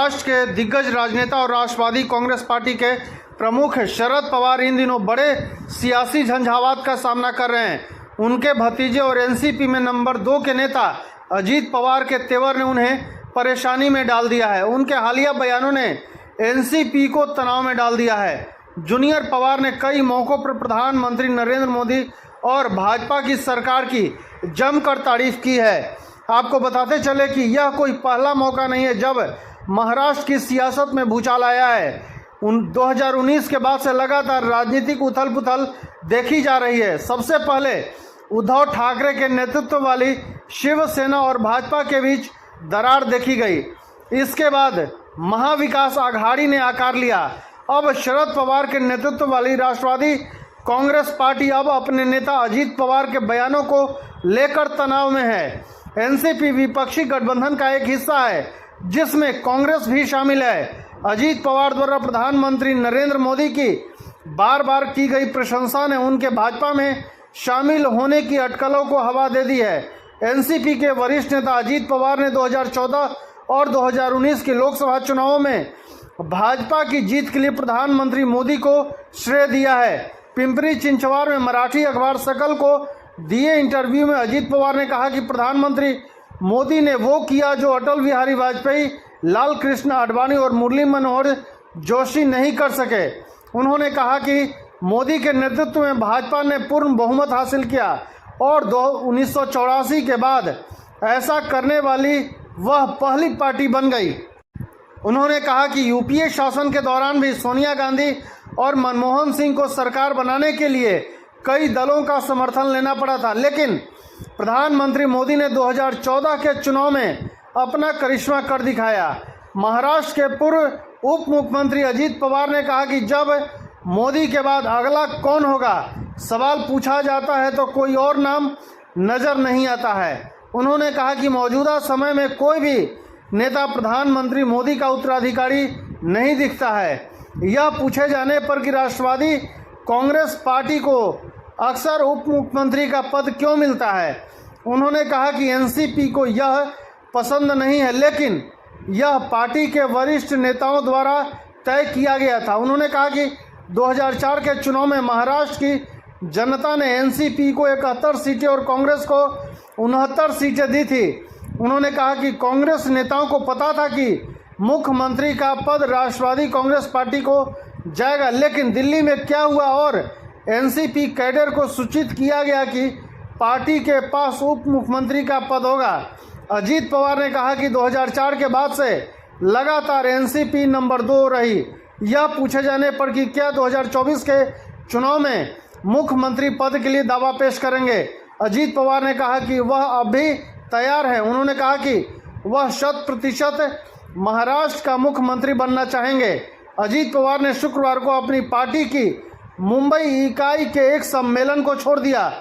महाराष्ट्र के दिग्गज राजनेता और राष्ट्रवादी कांग्रेस पार्टी के प्रमुख शरद पवार इन दिनों बड़े सियासी झंझावात का सामना कर रहे हैं। उनके भतीजे और एनसीपी में नंबर 2 के नेता अजीत पवार के तेवर ने उन्हें परेशानी में डाल दिया है। उनके हालिया बयानों ने एनसीपी को तनाव में डाल दिया है। जूनियर पवार ने कई मौक़ों पर प्रधानमंत्री नरेंद्र मोदी और भाजपा की सरकार की जमकर तारीफ की है। आपको बताते चले कि यह कोई पहला मौका नहीं है जब महाराष्ट्र की सियासत में भूचाल आया है। 2019 के बाद से लगातार राजनीतिक उथल पुथल देखी जा रही है। सबसे पहले उद्धव ठाकरे के नेतृत्व वाली शिवसेना और भाजपा के बीच दरार देखी गई। इसके बाद महाविकास आघाड़ी ने आकार लिया। अब शरद पवार के नेतृत्व वाली राष्ट्रवादी कांग्रेस पार्टी अब अपने नेता अजीत पवार के बयानों को लेकर तनाव में है। एनसीपी विपक्षी गठबंधन का एक हिस्सा है जिसमें कांग्रेस भी शामिल है। अजीत पवार द्वारा प्रधानमंत्री नरेंद्र मोदी की बार बार की गई प्रशंसा ने उनके भाजपा में शामिल होने की अटकलों को हवा दे दी है। एनसीपी के वरिष्ठ नेता अजीत पवार ने 2014 और 2019 के लोकसभा चुनावों में भाजपा की जीत के लिए प्रधानमंत्री मोदी को श्रेय दिया है। पिंपरी चिंचवाड़ में मराठी अखबार सकल को दिए इंटरव्यू में अजीत पवार ने कहा कि प्रधानमंत्री मोदी ने वो किया जो अटल बिहारी वाजपेयी, लाल कृष्ण आडवाणी और मुरली मनोहर जोशी नहीं कर सके। उन्होंने कहा कि मोदी के नेतृत्व में भाजपा ने पूर्ण बहुमत हासिल किया और 1984 के बाद ऐसा करने वाली वह पहली पार्टी बन गई। उन्होंने कहा कि यूपीए शासन के दौरान भी सोनिया गांधी और मनमोहन सिंह को सरकार बनाने के लिए कई दलों का समर्थन लेना पड़ा था, लेकिन प्रधानमंत्री मोदी ने 2014 के चुनाव में अपना करिश्मा कर दिखाया। महाराष्ट्र के पूर्व उप मुख्यमंत्री अजीत पवार ने कहा कि जब मोदी के बाद अगला कौन होगा सवाल पूछा जाता है तो कोई और नाम नजर नहीं आता है। उन्होंने कहा कि मौजूदा समय में कोई भी नेता प्रधानमंत्री मोदी का उत्तराधिकारी नहीं दिखता है। यह पूछे जाने पर कि राष्ट्रवादी कांग्रेस पार्टी को अक्सर उप मुख्यमंत्री का पद क्यों मिलता है, उन्होंने कहा कि एनसीपी को यह पसंद नहीं है, लेकिन यह पार्टी के वरिष्ठ नेताओं द्वारा तय किया गया था। उन्होंने कहा कि 2004 के चुनाव में महाराष्ट्र की जनता ने एनसीपी को 71 सीटें और कांग्रेस को 69 सीटें दी थी। उन्होंने कहा कि कांग्रेस नेताओं को पता था कि मुख्यमंत्री का पद राष्ट्रवादी कांग्रेस पार्टी को जाएगा, लेकिन दिल्ली में क्या हुआ और एनसीपी कैडर को सूचित किया गया कि पार्टी के पास उप मुख्यमंत्री का पद होगा। अजीत पवार ने कहा कि 2004 के बाद से लगातार एनसीपी नंबर 2 रही। यह पूछे जाने पर कि क्या 2024 के चुनाव में मुख्यमंत्री पद के लिए दावा पेश करेंगे, अजीत पवार ने कहा कि वह अब भी तैयार है। उन्होंने कहा कि वह 100% महाराष्ट्र का मुख्यमंत्री बनना चाहेंगे। अजीत पवार ने शुक्रवार को अपनी पार्टी की मुंबई इकाई के एक सम्मेलन को छोड़ दिया,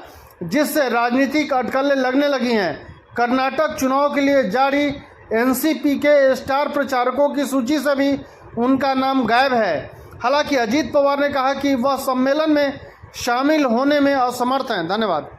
जिससे राजनीतिक अटकलें लगने लगी हैं। कर्नाटक चुनाव के लिए जारी एनसीपी के स्टार प्रचारकों की सूची से भी उनका नाम गायब है। हालांकि अजीत पवार ने कहा कि वह सम्मेलन में शामिल होने में असमर्थ हैं। धन्यवाद।